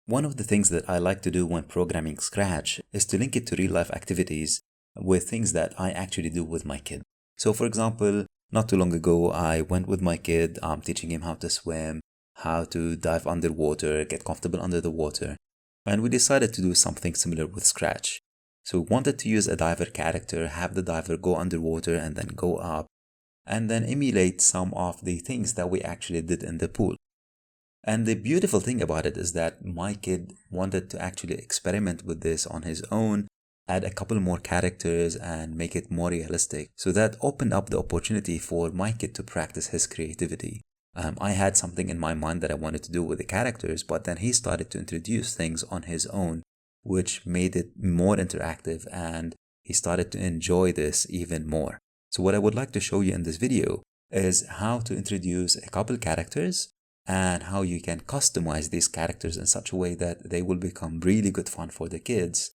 One of the things that I like to do when programming Scratch is to link it to real life activities with things that I actually do with my kid. So for example, not too long ago, I went with my kid, teaching him how to swim, how to dive underwater, get comfortable under the water. And we decided to do something similar with Scratch. So we wanted to use a diver character, have the diver go underwater and then go up, and then emulate some of the things that we actually did in the pool. And the beautiful thing about it is that my kid wanted to actually experiment with this on his own, add a couple more characters and make it more realistic. So that opened up the opportunity for my kid to practice his creativity. I had something in my mind that I wanted to do with the characters, but then he started to introduce things on his own, which made it more interactive, and he started to enjoy this even more. So what I would like to show you in this video is how to introduce a couple characters and how you can customize these characters in such a way that they will become really good fun for the kids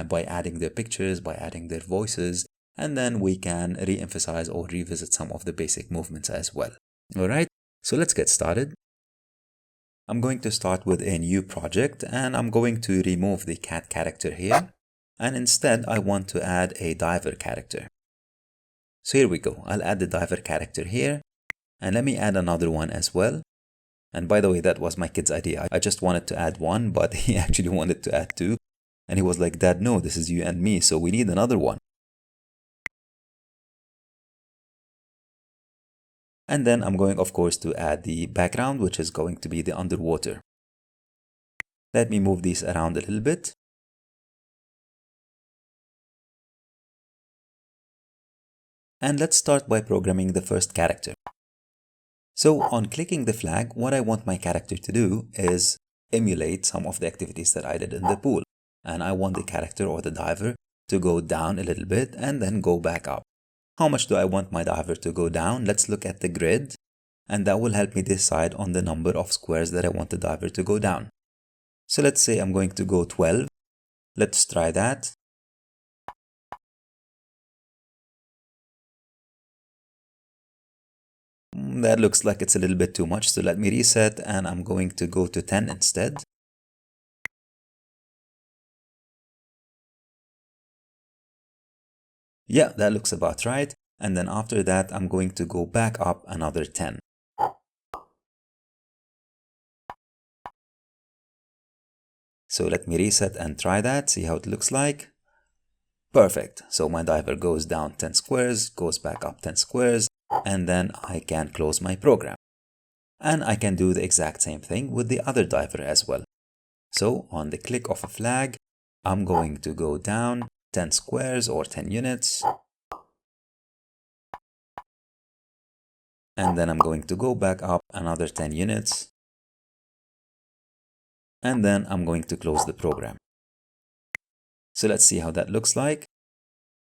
by adding their pictures, by adding their voices, and then we can re-emphasize or revisit some of the basic movements as well. Alright, so let's get started. I'm going to start with a new project and I'm going to remove the cat character here, and instead I want to add a diver character. So here we go, I'll add the diver character here, and let me add another one as well. And by the way, that was my kid's idea. I just wanted to add one, but he actually wanted to add two. And he was like, "Dad, no, this is you and me, so we need another one." And then I'm going, of course, to add the background, which is going to be the underwater. Let me move these around a little bit. And let's start by programming the first character. So on clicking the flag, what I want my character to do is emulate some of the activities that I did in the pool. And I want the character or the diver to go down a little bit and then go back up. How much do I want my diver to go down? Let's look at the grid, and that will help me decide on the number of squares that I want the diver to go down. So let's say I'm going to go 12. Let's try that. That looks like it's a little bit too much, so let me reset and I'm going to go to 10 instead. Yeah, that looks about right. And then after that, I'm going to go back up another 10. So let me reset and try that, see how it looks like. Perfect. So my diver goes down 10 squares, goes back up 10 squares, and then I can close my program. And I can do the exact same thing with the other diver as well. So on the click of a flag, I'm going to go down 10 squares or 10 units. And then I'm going to go back up another 10 units. And then I'm going to close the program. So let's see how that looks like.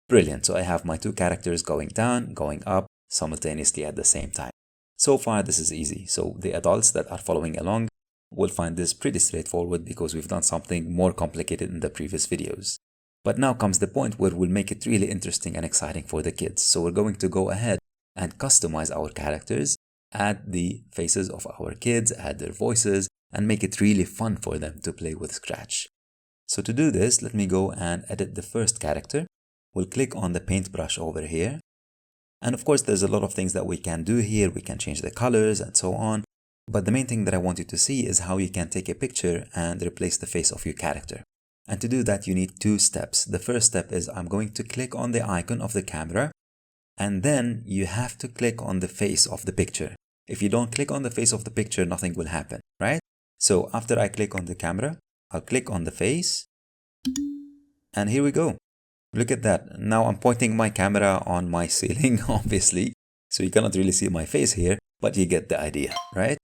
Brilliant. So I have my two characters going down, going up simultaneously at the same time. So far, this is easy. So the adults that are following along will find this pretty straightforward because we've done something more complicated in the previous videos. But now comes the point where we'll make it really interesting and exciting for the kids. So we're going to go ahead and customize our characters, add the faces of our kids, add their voices, and make it really fun for them to play with Scratch. So to do this, let me go and edit the first character. We'll click on the paintbrush over here. And of course, there's a lot of things that we can do here. We can change the colors and so on. But the main thing that I want you to see is how you can take a picture and replace the face of your character. And to do that, you need two steps. The first step is I'm going to click on the icon of the camera, and then you have to click on the face of the picture. If you don't click on the face of the picture, nothing will happen, right? So after I click on the camera, I'll click on the face, and here we go. Look at that. Now I'm pointing my camera on my ceiling, obviously, so you cannot really see my face here, but you get the idea, right?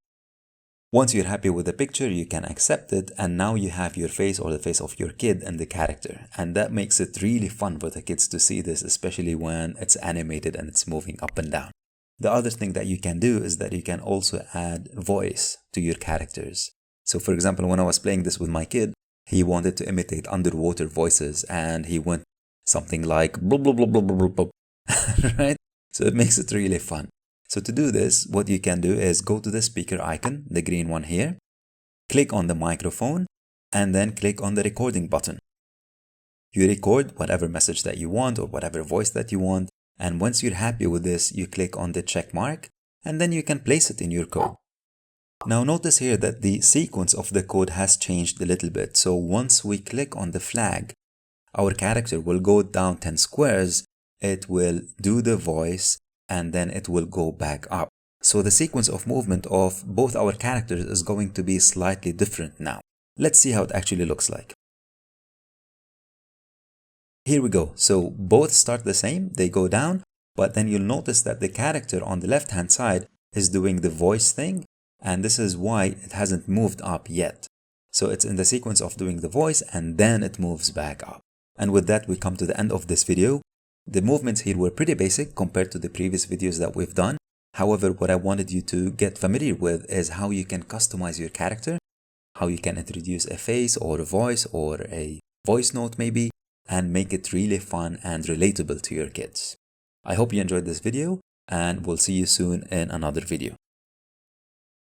Once you're happy with the picture, you can accept it, and now you have your face or the face of your kid and the character, and that makes it really fun for the kids to see this, especially when it's animated and it's moving up and down. The other thing that you can do is that you can also add voice to your characters. So for example, when I was playing this with my kid, he wanted to imitate underwater voices, and he went something like blah blah blah blah blah blah, right? So it makes it really fun. So to do this, what you can do is go to the speaker icon, the green one here, click on the microphone, and then click on the recording button. You record whatever message that you want or whatever voice that you want, and once you're happy with this, you click on the check mark, and then you can place it in your code. Now notice here that the sequence of the code has changed a little bit. So once we click on the flag, our character will go down 10 squares, it will do the voice, and then it will go back up. So the sequence of movement of both our characters is going to be slightly different now. Let's see how it actually looks like. Here we go. So both start the same, they go down, but then you'll notice that the character on the left-hand side is doing the voice thing, and this is why it hasn't moved up yet. So it's in the sequence of doing the voice, and then it moves back up. And with that, we come to the end of this video. The movements here were pretty basic compared to the previous videos that we've done. However, what I wanted you to get familiar with is how you can customize your character, how you can introduce a face or a voice or a voice note maybe, and make it really fun and relatable to your kids. I hope you enjoyed this video, and we'll see you soon in another video.